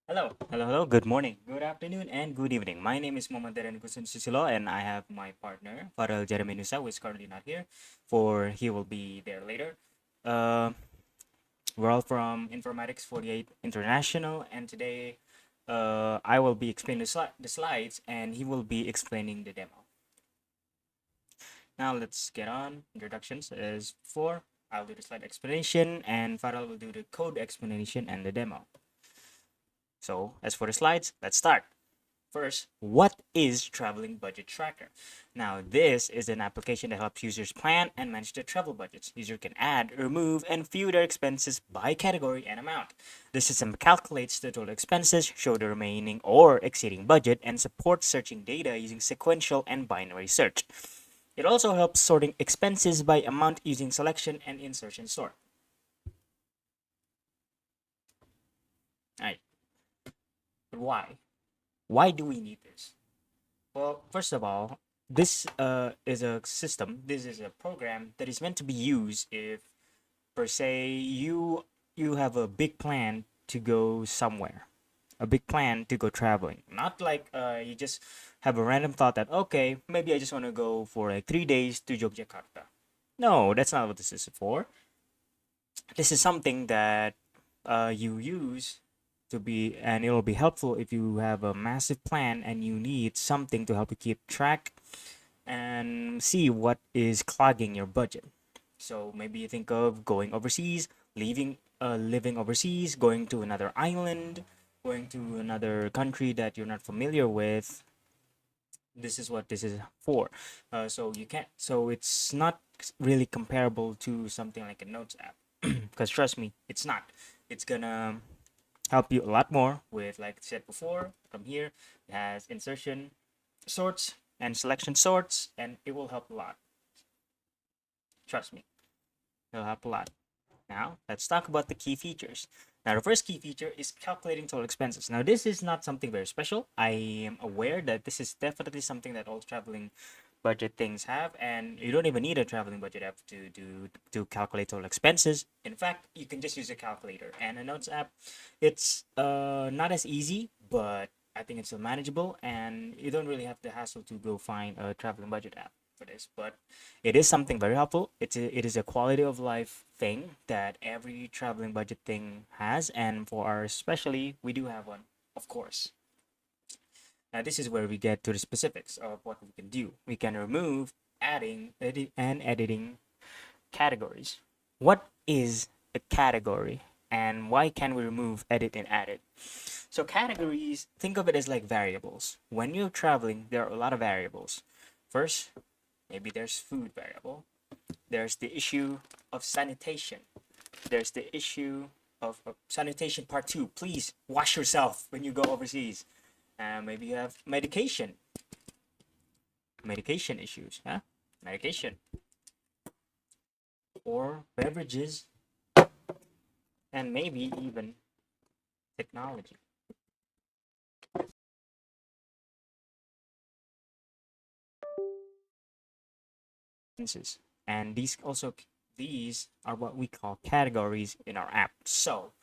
Hello. Good morning, good afternoon, and good evening. My name is Mohammed Kusin Susilo, and I have my partner, Farel Jeremy Nusa, who is currently not here, for he will be there later. Uh, we're all from Informatics 48 International, and today I will be explaining the slides, and he will be explaining the demo. Now let's get on. Introductions as before. I'll do the slide explanation, and Farel will do the code explanation and the demo. So, as for the slides, let's start. First, what is Traveling Budget Tracker? Now, this is an application that helps users plan and manage their travel budgets. User can add, remove, and view their expenses by category and amount. The system calculates the total expenses, show the remaining or exceeding budget, and supports searching data using sequential and binary search. It also helps sorting expenses by amount using selection and insertion sort. Alright, but why? Why do we need this? Well, first of all, this is a system. This is a program that is meant to be used if, per se, you have a big plan to go somewhere, a big plan to go traveling. Not like you just have a random thought that okay, maybe I just want to go for like 3 days to Yogyakarta. No, that's not what this is for. This is something that you use to be, and it'll be helpful if you have a massive plan and you need something to help you keep track and see what is clogging your budget. So maybe you think of going overseas, living overseas, going to another island, going to another country that you're not familiar with. This is what this is for. So you can't. So it's not really comparable to something like a notes app, because trust me, it's not. It's gonna help you a lot more with, like I said before, from here it has insertion sorts and selection sorts, and it will help a lot. Trust me, it'll help a lot. Now let's talk about the key features. Now the first key feature is calculating total expenses. Now this is not something very special. I am aware that this is definitely something that all traveling budget things have, and you don't even need a traveling budget app to calculate total expenses. In fact, you can just use a calculator and a notes app. It's not as easy, but I think it's still manageable, and you don't really have the hassle to go find a traveling budget app for this. But it is something very helpful. It is a quality of life thing that every traveling budget thing has, and for our especially, we do have one, of course. Now, this is where we get to the specifics of what we can do. We can remove, and editing categories. What is a category, and why can we remove, edit, and add it? So, categories, think of it as like variables. When you're traveling, there are a lot of variables. First, maybe there's food variable. There's the issue of sanitation. There's the issue of sanitation part two. Please wash yourself when you go overseas. Maybe you have medication issues, huh? Medication or beverages, and maybe even technology. And these are what we call categories in our app. So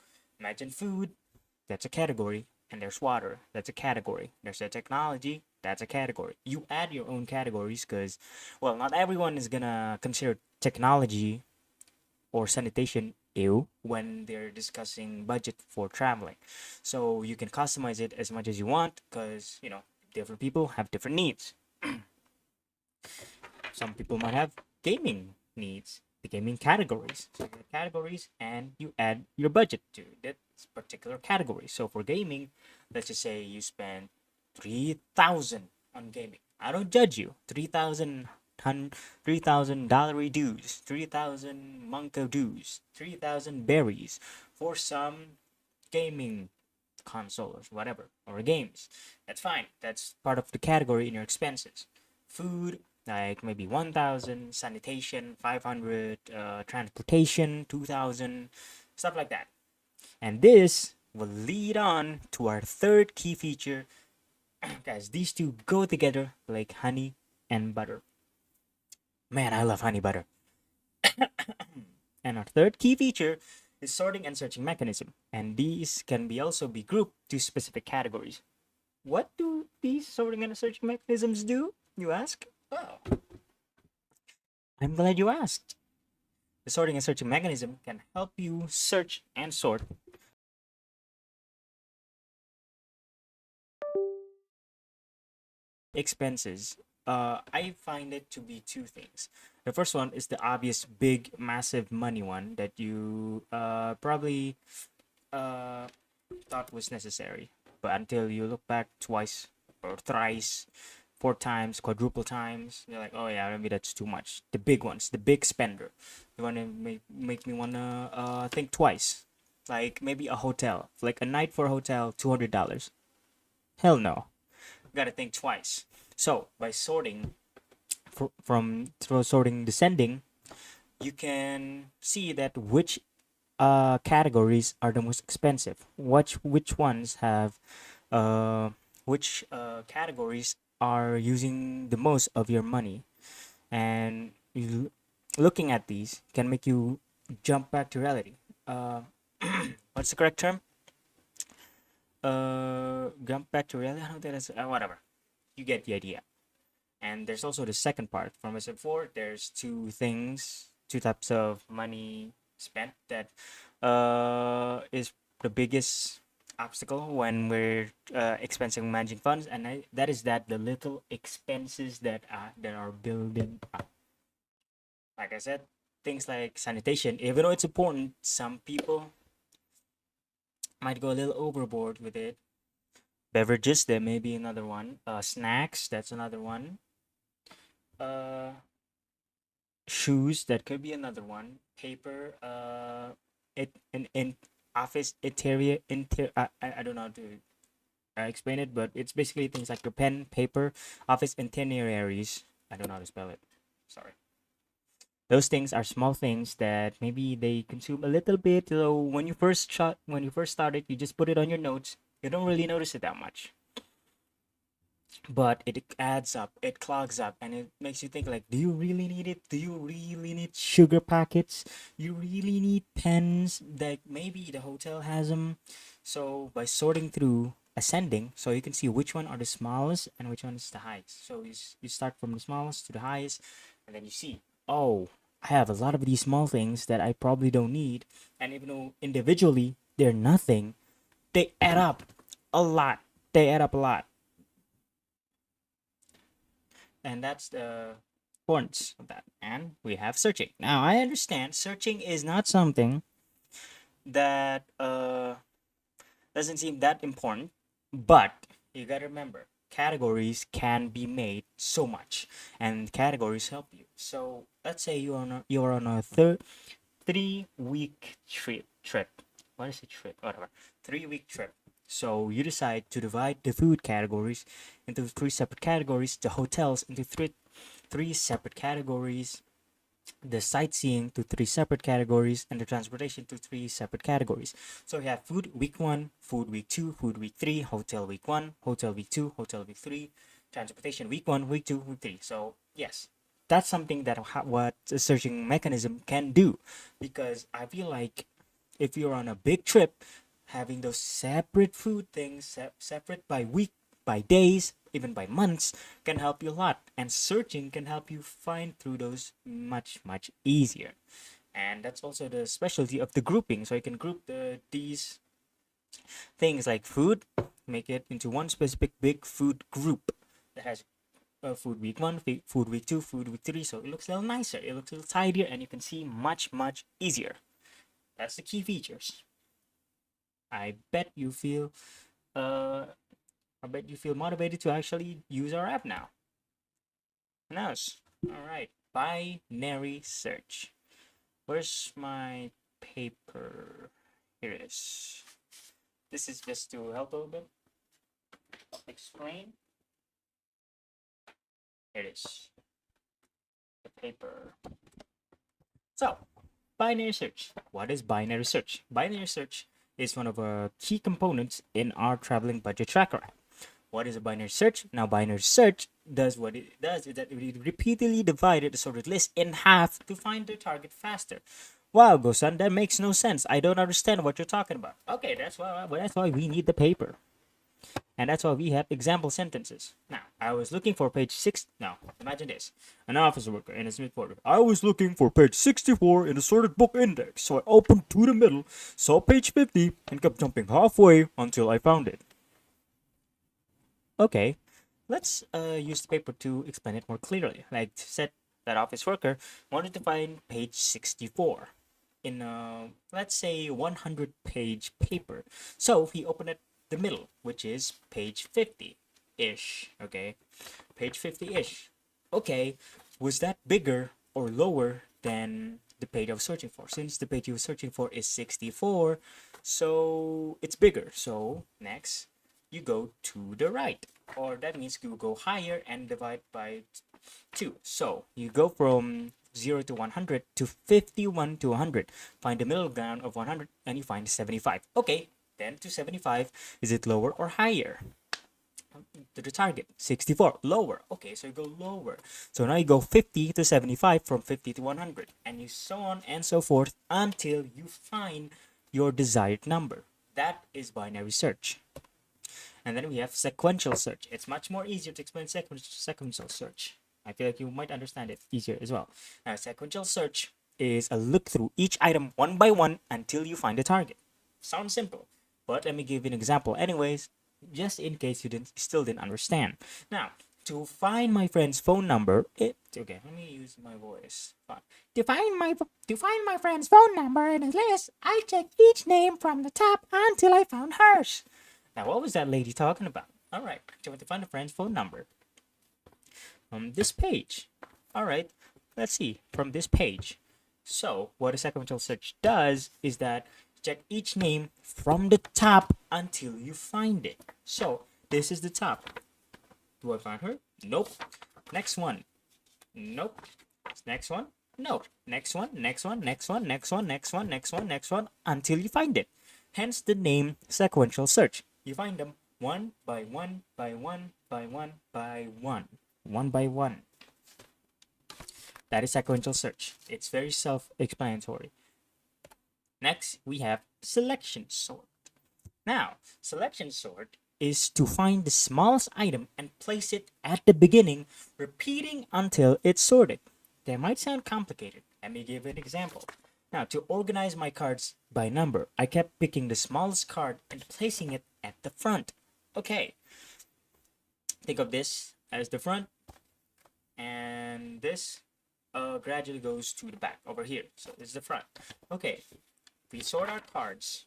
imagine food, that's a category, and there's water, that's a category. There's a technology, that's a category. You add your own categories because, well, not everyone is gonna consider technology or sanitation ew when they're discussing budget for traveling. So you can customize it as much as you want because, different people have different needs. Some people might have gaming needs, the gaming categories. So you have categories and you add your budget to that particular category. So for gaming, let's just say you spend 3,000 on gaming. I don't judge you. 3,000 dollary dues, 3,000 monko dues, 3,000 berries for some gaming console or whatever, or games. That's fine. That's part of the category in your expenses. Food, like maybe 1,000, sanitation 500, transportation 2,000, stuff like that. And this will lead on to our third key feature. Guys, these two go together like honey and butter. Man, I love honey butter. And our third key feature is sorting and searching mechanism, and these can be also be grouped to specific categories. What do these sorting and searching mechanisms do, you ask? Oh, I'm glad you asked. The sorting and searching mechanism can help you search and sort expenses. I find it to be two things. The first one is the obvious, big, massive money one that you probably uh, thought was necessary, but until you look back twice or thrice, four times, quadruple times, you're like, oh yeah, maybe that's too much. The big ones, the big spender, the one that make me wanna think twice. Like maybe a hotel, like a night for a hotel, $200. Hell no, gotta think twice. So by sorting from sorting descending, you can see that which categories are the most expensive. Which ones have which categories are using the most of your money, and looking at these can make you jump back to reality. Uh, what's the correct term? Jump back to reality. I don't think that's whatever. You get the idea. And there's also the second part. From episode 4, there's two types of money spent that is the biggest obstacle when we're expensing managing funds, and that is that the little expenses that are building up. Like I said, things like sanitation, even though it's important, some people might go a little overboard with it. Beverages, there may be another one. Snacks, that's another one. Uh, Shoes, that could be another one. Paper, it in office interior. I don't know how to explain it, but it's basically things like your pen, paper, office itineraries. I don't know how to spell it. Sorry. Those things are small things that maybe they consume a little bit. So when you first started, you just put it on your notes. You don't really notice it that much, but it adds up, it clogs up, and it makes you think like, do you really need it? Do you really need sugar packets? You really need pens that maybe the hotel has them? So by sorting through ascending, so you can see which one are the smallest and which one is the highest. So you start from the smallest to the highest, and then you see, oh, I have a lot of these small things that I probably don't need, and even though individually they're nothing, they add up a lot. They add up a lot. And that's the importance of that. And we have searching. Now I understand searching is not something that doesn't seem that important, but you gotta remember categories can be made so much, and categories help you. So let's say you're on a 3 week trip. What is a trip? Whatever. 3 week trip. So you decide to divide the food categories into three separate categories, the hotels into three separate categories, the sightseeing to three separate categories, and the transportation to three separate categories. So you have food week 1, food week 2, food week 3, hotel week 1, hotel week 2, hotel week 3, transportation week 1, week 2, week 3. So yes, that's something that what a searching mechanism can do, because I feel like if you're on a big trip, having those separate food things separate by week, by days, even by months, can help you a lot, and searching can help you find through those much easier. And that's also the specialty of the grouping. So you can group these things like food, make it into one specific big food group that has food week 1, food week 2, food week 3. So it looks a little nicer, it looks a little tidier, and you can see much easier. That's the key features. I bet you feel uh I bet you feel motivated to actually use our app now. Nice. All right. Binary search. Where's my paper? Here it is. This is just to help a little bit explain. Here it is. The paper. So, binary search. What is binary search? Binary search is one of our key components in our traveling budget tracker app. What is a binary search? Now, binary search does what it does is that it repeatedly divided the sorted list in half to find the target faster. while ago, son. That makes no sense. I don't understand what you're talking about. Okay, that's why we need the paper. And that's why we have example sentences. Now, I was looking for page 6. Now, imagine this. An office worker in a Smith Porter. I was looking for page 64 in the sorted book index. So I opened to the middle, saw page 50, and kept jumping halfway until I found it. Okay, let's use the paper to explain it more clearly. Like said, that office worker wanted to find page 64 in a, let's say, 100-page paper. So he opened it the middle, which is page 50-ish. Okay, page 50-ish. Okay, was that bigger or lower than the page I was searching for? Since the page you were searching for is 64, so it's bigger. So next, you go to the right, or that means you go higher and divide by 2. So you go from 0 to 100 to 51 to 100. Find the middle ground of 100 and you find 75. Okay, then to 75, is it lower or higher? To the target, 64, lower. Okay, so you go lower. So now you go 50 to 75, from 50 to 100, and you so on and so forth until you find your desired number. That is binary search. And then we have sequential search. It's much more easier to explain sequential search. I feel like you might understand it easier as well. Now, sequential search is a look through each item one by one until you find the target. Sounds simple, but let me give you an example anyways, just in case you still didn't understand. Now, to find my friend's phone number, okay, let me use my voice. Fine. To find my friend's phone number in his list, I checked each name from the top until I found hers. Now, what was that lady talking about? All right, so to find a friend's phone number on this page. All right, let's see from this page. So, what a sequential search does is that check each name from the top until you find it. So, this is the top. Do I find her? Nope. Next one. Nope. Next one. No. Next one. Next one. Next one. Next one. Next one. Next one. Next one. Until you find it. Hence the name sequential search. You find them one by one by one by one by one. One by one. That is sequential search. It's very self-explanatory. Next, we have selection sort. Now, selection sort is to find the smallest item and place it at the beginning, repeating until it's sorted. That might sound complicated. Let me give an example. Now, to organize my cards by number, I kept picking the smallest card and placing it at the front. Okay. Think of this as the front, and this gradually goes to the back over here. So this is the front. Okay. We sort our cards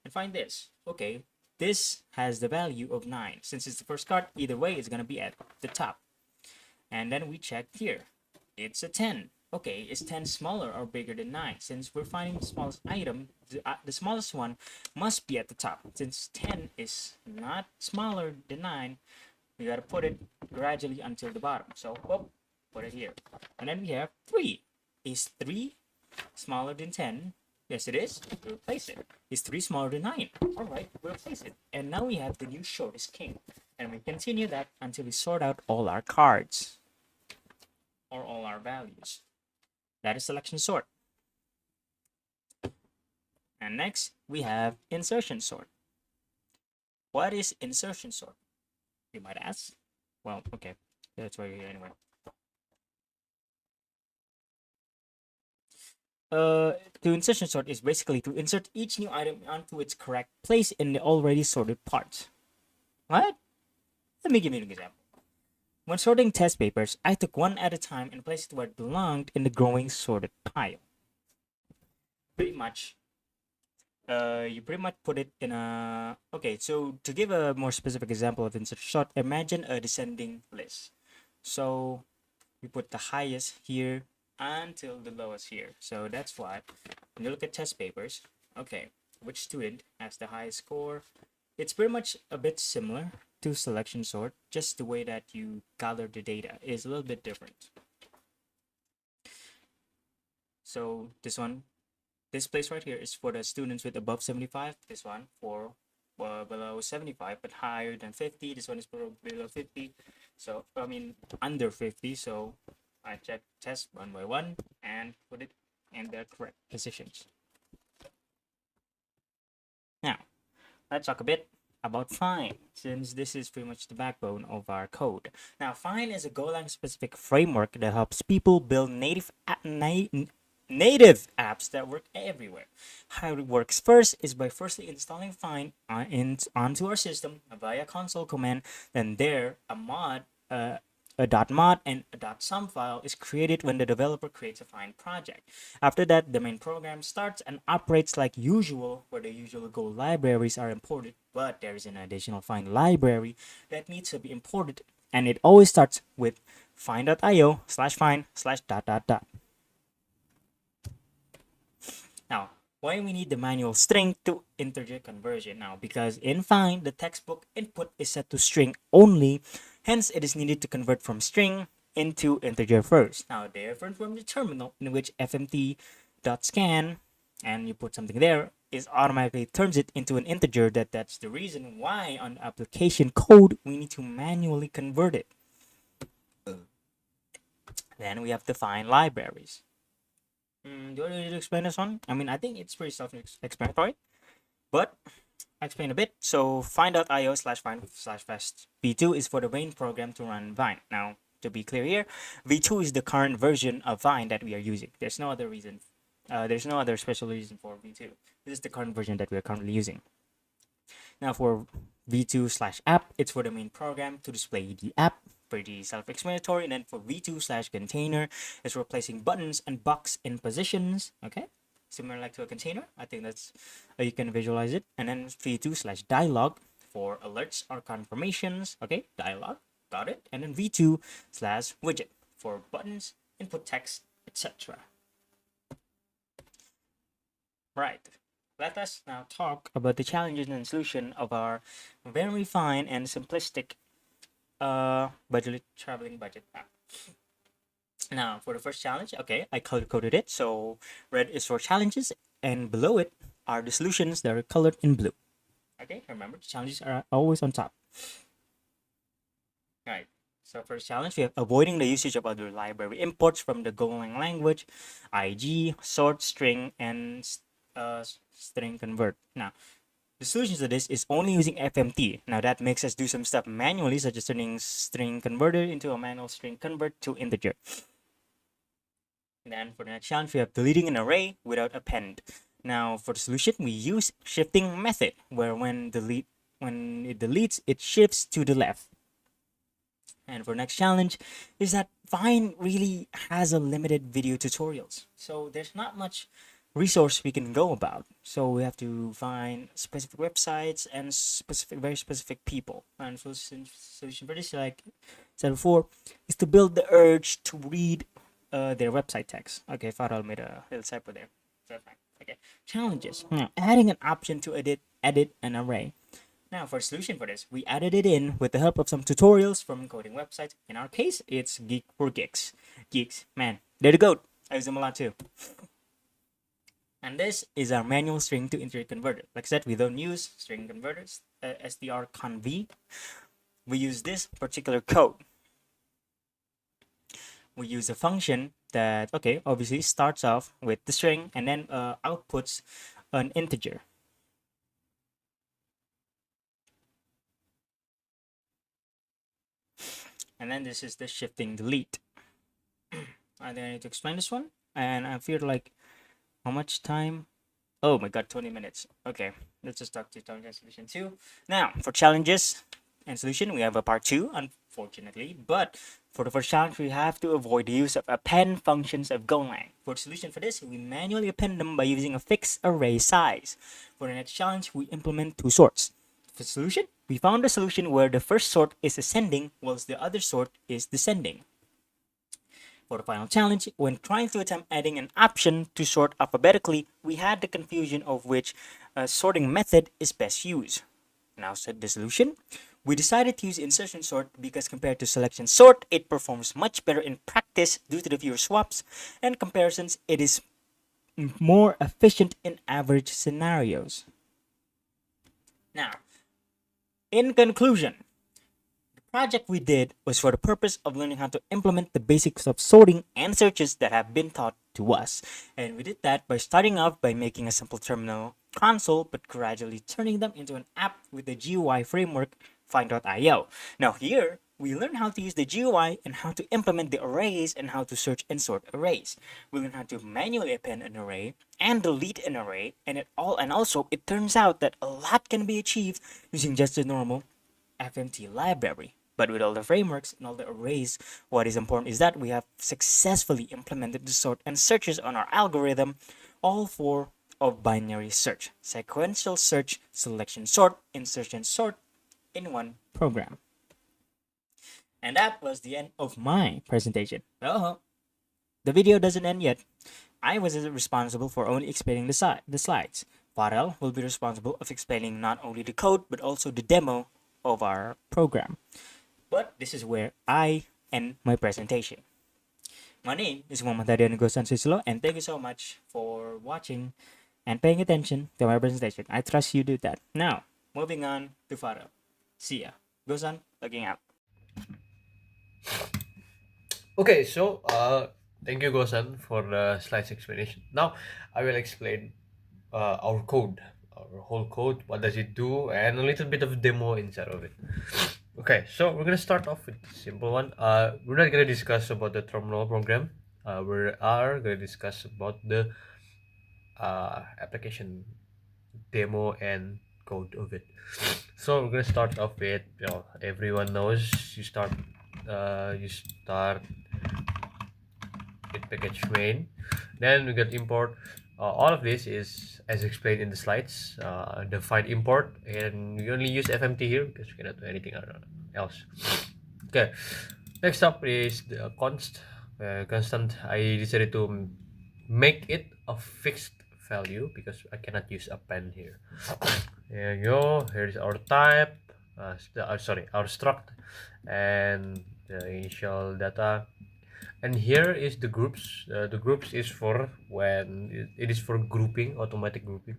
and find this. Okay. This has the value of 9. Since it's the first card, either way, it's going to be at the top. And then we check here. It's a 10. Okay, is 10 smaller or bigger than 9? Since we're finding the smallest item, the smallest one must be at the top. Since 10 is not smaller than 9, we got to put it gradually until the bottom. So, whoop, put it here. And then we have 3. Is 3 smaller than 10? Yes, it is. We'll place it. Is 3 smaller than 9? Alright, we'll place it. And now we have the new shortest king. And we continue that until we sort out all our cards. Or all our values. That is selection sort. And next, we have insertion sort. What is insertion sort? You might ask. Well, okay. That's why you're here anyway. To insertion sort is basically to insert each new item onto its correct place in the already sorted parts. What? Let me give you an example. When sorting test papers, I took one at a time and placed it where it belonged in the growing sorted pile. Pretty much, you pretty much put it in a... Okay, so to give a more specific example of insert sort, imagine a descending list. So we put the highest here until the lowest here. So that's why when you look at test papers, okay, which student has the highest score? It's pretty much a bit similar to selection sort, just the way that you gather the data is a little bit different. So this one, this place right here is for the students with above 75. This one for below 75 but higher than 50. This one is below 50. So I mean under 50. So I check test one by one and put it in their correct positions. Now, let's talk a bit about find, since this is pretty much the backbone of our code. Now, find is a Golang specific framework that helps people build native apps that work everywhere. How it works first is by firstly installing find onto our system via console command. Then there, a .mod and a .sum file is created when the developer creates a find project. After that, the main program starts and operates like usual, where the usual Go libraries are imported, but there is an additional find library that needs to be imported, and it always starts with find.io/find/. Now, why we need the manual string to integer conversion now? Because in find, the textbook input is set to string only, hence it is needed to convert from string into integer first. Now, different from the terminal, in which fmt.scan and you put something there, is automatically turns it into an integer. That's the reason why on application code we need to manually convert it. Then we have to find libraries. Do you want me to explain this one? I mean, I think it's pretty self-explanatory, but I'll explain a bit. So find.io/find/fast v2 is for the main program to run Vine. Now, to be clear here, v2 is the current version of Vine that we are using. There's no other reason. There's no other special reason for v2. This is the current version that we are currently using. Now, for v2/app, it's for the main program to display the app. Pretty self-explanatory. And then for v2/container, it's replacing buttons and box in positions. Okay, similar like to a container. I think that's how you can visualize it. And then v2/dialog for alerts or confirmations. Okay, dialog, got it. And then v2/widget for buttons, input text, etc. Right. Let us now talk about the challenges and solution of our very fine and simplistic traveling budget app. Now, for the first challenge, okay, I color coded it. So red is for challenges, and below it are the solutions that are colored in blue. Okay, remember the challenges are always on top. All right. So first challenge, we have avoiding the usage of other library imports from the Golang language, IG, sort, string, and string convert. Now, the solution to this is only using FMT. Now that makes us do some stuff manually, such as turning string converter into a manual string convert to integer. And then for the next challenge, we have deleting an array without append. Now for the solution, we use shifting method, where when it deletes, it shifts to the left. And for next challenge is that Vine really has a limited video tutorials. So there's not much resource we can go about. So we have to find specific websites and very specific people. And solution for this, like I said before, is to build the urge to read their website text. Okay, Farhal made a little typo there. That's fine. Okay, challenges. Now, adding an option to edit an array. Now, for a solution for this, we added it in with the help of some tutorials from coding websites. In our case, it's Geek for Geeks. Geeks, man, they're the goat. I use them a lot too. And this is our manual string to integer converter. Like I said, we don't use string converters, strconv. We use this particular code. We use a function that, okay, obviously starts off with the string and then outputs an integer. And then this is the shifting delete. I think I need to explain this one. And I feel like, how much time? Oh my god, 20 minutes. Okay, let's just talk to challenge and solution 2. Now, for challenges and solution, we have a part 2, unfortunately. But for the first challenge, we have to avoid the use of append functions of Golang. For the solution for this, we manually append them by using a fixed array size. For the next challenge, we implement 2 sorts. For the solution, we found a solution where the first sort is ascending whilst the other sort is descending. For the final challenge, when trying to attempt adding an option to sort alphabetically, we had the confusion of which sorting method is best used. Now, set the solution. We decided to use insertion sort because compared to selection sort, it performs much better in practice due to the fewer swaps and comparisons. It is more efficient in average scenarios. Now, in conclusion, the project we did was for the purpose of learning how to implement the basics of sorting and searches that have been taught to us. And we did that by starting off by making a simple terminal console, but gradually turning them into an app with the GUI framework Find.io. Now here, we learn how to use the GUI and how to implement the arrays and how to search and sort arrays. We learn how to manually append an array and delete an array, and also it turns out that a lot can be achieved using just a normal FMT library. But with all the frameworks and all the arrays, what is important is that we have successfully implemented the sort and searches on our algorithm, all four of binary search, sequential search, selection sort, insertion sort in one program. And that was the end of my presentation. Oh, the video doesn't end yet. I was responsible for only explaining the slides. Farel will be responsible of explaining not only the code but also the demo of our program. But this is where I end my presentation. My name is Muhammad Hadian Gosan Susilo, and thank you so much for watching and paying attention to my presentation. I trust you do that. Now, moving on to Farel. See ya. Gosan, looking out. Okay, so thank you, Gosan, for the slides explanation. Now I will explain our code, our whole code. What does it do, and a little bit of demo inside of it. Okay, so we're gonna start off with a simple one. We're not gonna discuss about the terminal program. We are gonna discuss about the application demo and code of it. So we're gonna start off with, everyone knows you start with package main, then we get import. All of this is as explained in the slides. The find import, and we only use FMT here because we cannot do anything else. Okay, next up is the constant. I decided to make it a fixed value because I cannot use a pen here. There you go. Here's our type, sorry, our struct, and the initial data. And here is the groups. The groups is for when it is for grouping, automatic grouping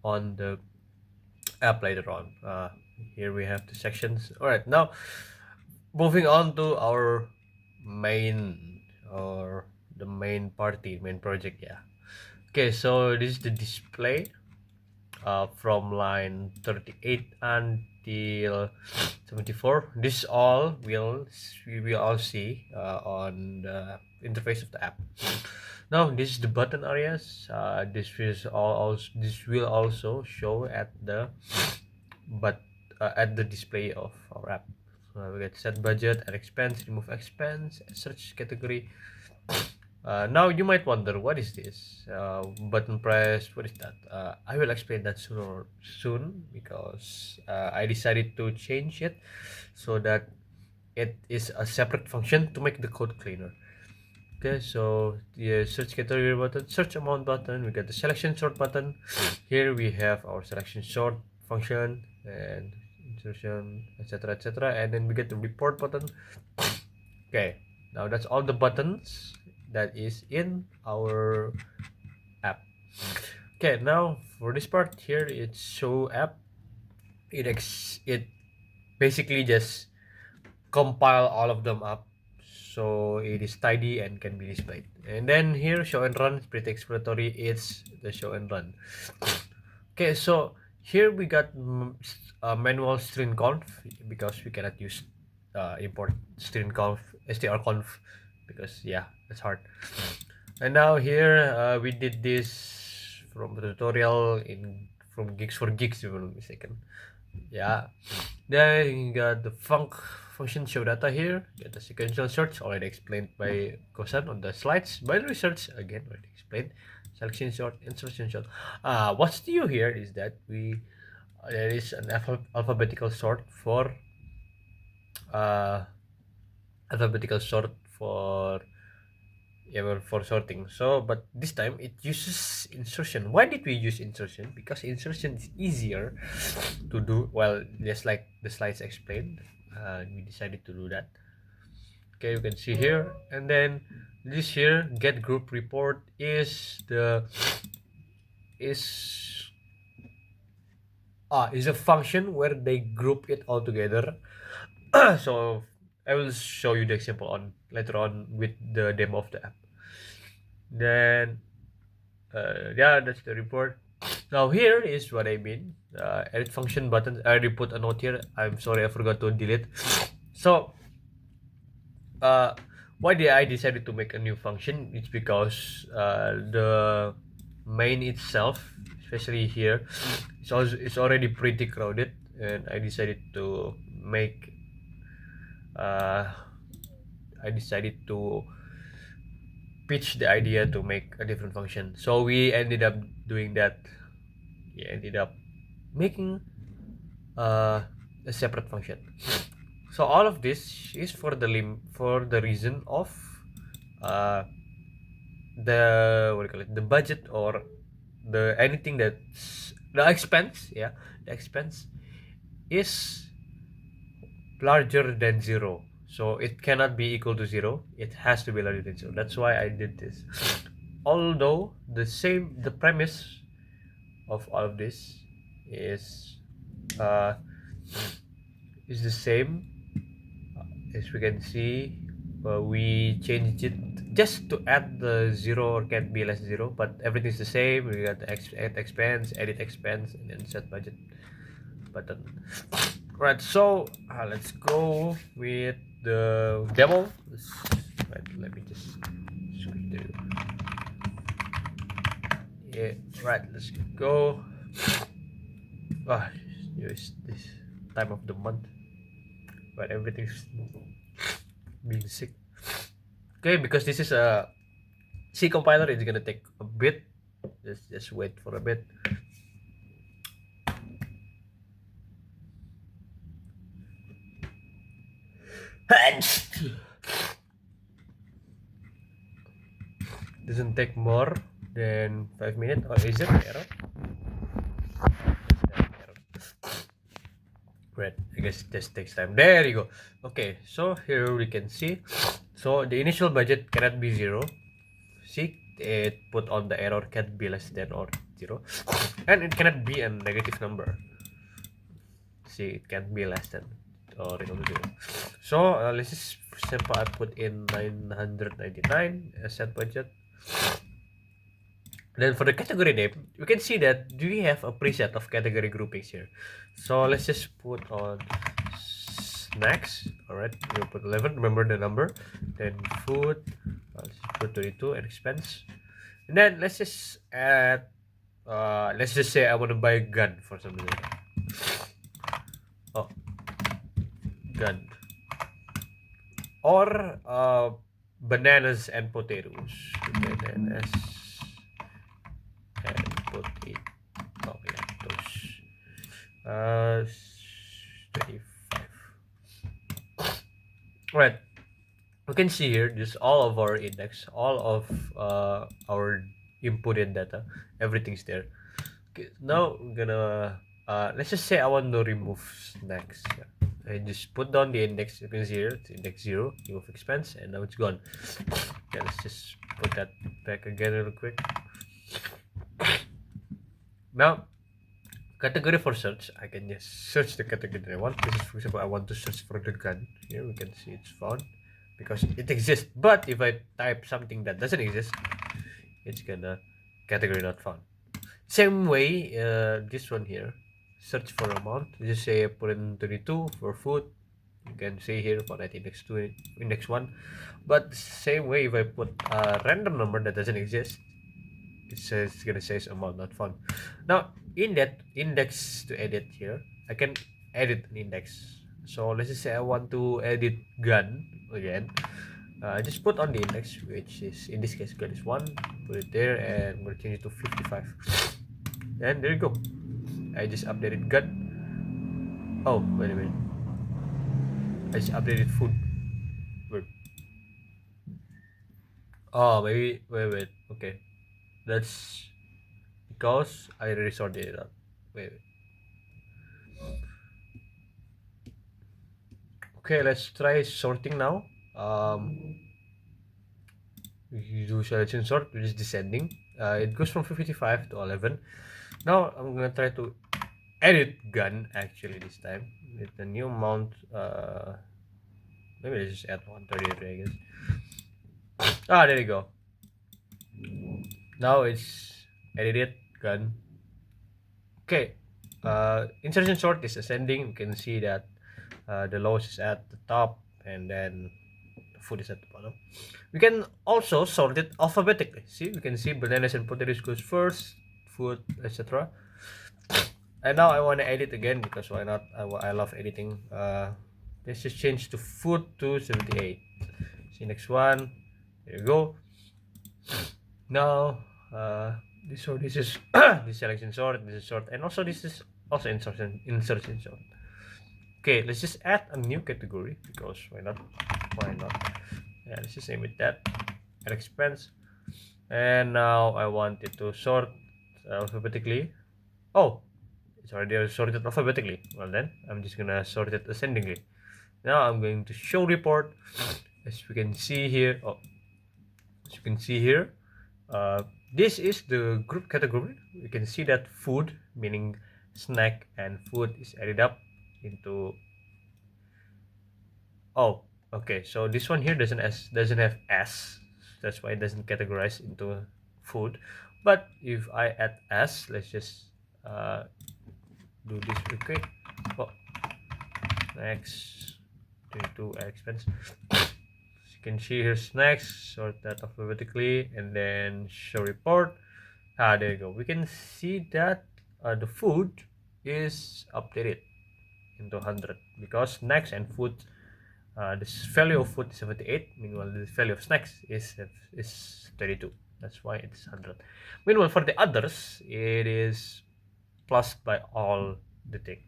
on the app later on. Here we have the sections. All right, now moving on to our main, or the main project. Yeah. Okay, so this is the display from line 38 until 74. This all we will all see on the interface of the app. Now this is the button areas. This will also show at the at the display of our app. So we get set budget, add expense, remove expense, search category. Now you might wonder, what is this button press? What is that? I will explain that soon because I decided to change it so that it is a separate function to make the code cleaner. Okay, so the search category button, search amount button, we got the selection sort button. Here we have our selection sort function and insertion, etc., and then we get the report button. Okay, now that's all the buttons that is in our app. Okay, now for this part here, it's show app. It basically just compile all of them up so it is tidy and can be displayed. And then here show and run is pretty explanatory. It's the show and run. Okay, so here we got manual string conf because we cannot use import string conf strconf because yeah, that's hard. And now here we did this from the tutorial in from Gigs for Geeks, if I'm not mistaken. Yeah. Then you got the function show data here. Get the sequential search already explained by Kosan on the slides. Binary search again already explained. Selection sort, insertion sort. What's new here is that there is an alphabetical sort for uh, alphabetical sort for for sorting. So but this time it uses insertion. Why did we use insertion? Because insertion is easier to do. Well, just like the slides explained, we decided to do that. Okay, you can see here, and then this here get group report is is a function where they group it all together. So I will show you the example on later on with the demo of the app. Then yeah, that's the report. Now here is what I mean. Edit function button. I already put a note here. I'm sorry, I forgot to delete. So uh, why did I decided to make a new function? It's because the main itself, especially here, it's already pretty crowded, and I decided to make. Uh, I decided to pitch the idea to make a different function. So we ended up doing that. We ended up making uh, a separate function. So all of this is for the reason of uh, the what do you call it, the budget, or the anything that's the expense, yeah, the expense is larger than zero, so it cannot be equal to zero, it has to be larger than zero. That's why I did this. Although the premise of all of this is uh, is the same. As we can see, we changed it just to add the zero or can be less than zero, but everything's the same. We got the add expense, edit expense, and then set budget button. Right, so let's go with the demo. Right, let me just switch to, yeah, right, let's go. Ah, use this time of the month, but everything's being sick. Okay, because this is a C compiler, it's gonna take a bit. Just wait for a bit. Doesn't take more than 5 minutes. Or is it error? Right, I guess this takes time. There you go. Okay, so here we can see. So the initial budget cannot be zero. See, it put on the error can't be less than or zero, and it cannot be a negative number. See, it can't be less than or equal to zero. So let's just simple. I put in 999 as set budget. Then for the category name, you can see that we have a preset of category groupings here. So let's just put on snacks. All right, we'll put 11. Remember the number. Then food. Let's put 22 and expense. And then let's just add. Let's just say I want to buy a gun for some reason. Oh, gun. Or bananas and potatoes. Bananas and potato. Oh yeah, those. 25. Right. You can see here just all of our index, all of our inputted data, everything's there. Okay, now I'm gonna let's just say I want to remove snacks. Yeah. I just put down the index. You can see here it's index 0, remove expense, and now it's gone. Okay, let's just put that back again real quick. Now, category for search, I can just search the category that I want. This is, for example, I want to search for the gun. Here we can see it's found because it exists. But if I type something that doesn't exist, it's gonna category not found. Same way, this one here, search for amount. Just say I put in 22 for food. You can say here for that index 2, index 1. But same way, if I put a random number that doesn't exist, it's gonna say amount not found. Now in that index to edit here, I can edit an index. So let's just say I want to edit gun again. Just put on the index, which is in this case gun is 1, put it there, and I'm gonna change it to 55. And there you go. I just updated gun. Oh, wait a minute. I just updated food. Wait. Oh, maybe wait. Okay. That's because I already sorted it out. Wait. Okay, let's try sorting now. We do selection sort, which is descending. It goes from 55 to 11. Now I'm gonna try to edit gun actually this time with the new mount. Maybe let's just add 133, I guess. There you go. Now it's edited, gun. Okay. Insertion sort is ascending. You can see that the lowest is at the top, and then the food is at the bottom. We can also sort it alphabetically. See, we can see bananas and potatoes goes first, food, etc. And now I want to edit again because why not? I love editing. Let's just change to food to 78. See next one. There you go. Now, this is this selection sort, this is sort, and also this is also insertion sort. Okay, let's just add a new category because why not? Why not? Yeah, let's just name it that. Add expense. And now I want it to sort alphabetically. Oh, it's already sorted alphabetically. Well then, I'm just gonna sort it ascendingly. Now I'm going to show report. As we can see here, as you can see here, this is the group category. You can see that food, meaning snack and food, is added up into. Oh, okay. So this one here doesn't have S. That's why it doesn't categorize into food. But if I add S, let's just do this real quick. Oh, next, 22 expense. You can see here snacks, sort that alphabetically, and then show report. There you go. We can see that the food is updated into 100 because snacks and food, this value of food is 78. Meanwhile, the value of snacks is 32. That's why it's 100. Meanwhile, for the others, it is plus by all the thing.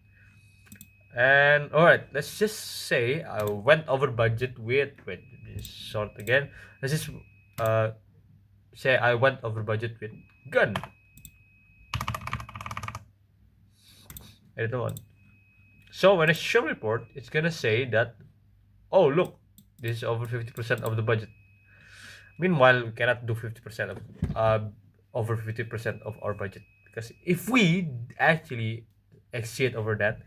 And all right, let's just say I went over budget with this sort again. Let's just uh say I went over budget with gun. I don't want. So when I show report, it's gonna say that, oh look, this is over 50% of the budget. Meanwhile, we cannot do 50% of over 50% of our budget because if we actually exceed over that,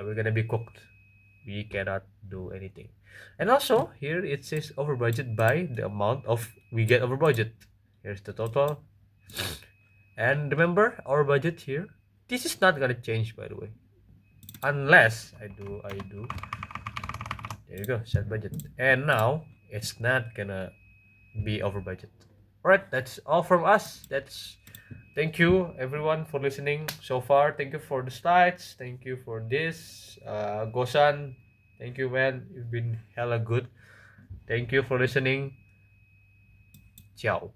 we're gonna be cooked. We cannot do anything. And also here it says over budget by the amount of we get over budget. Here's the total. And remember our budget here. This is not gonna change by the way, unless I do. There you go, set budget. And now it's not gonna be over budget. All right, that's all from us. That's thank you everyone for listening so far. Thank you for the slides. Thank you for this, Gosan. Thank you, man. You've been hella good. Thank you for listening. Ciao.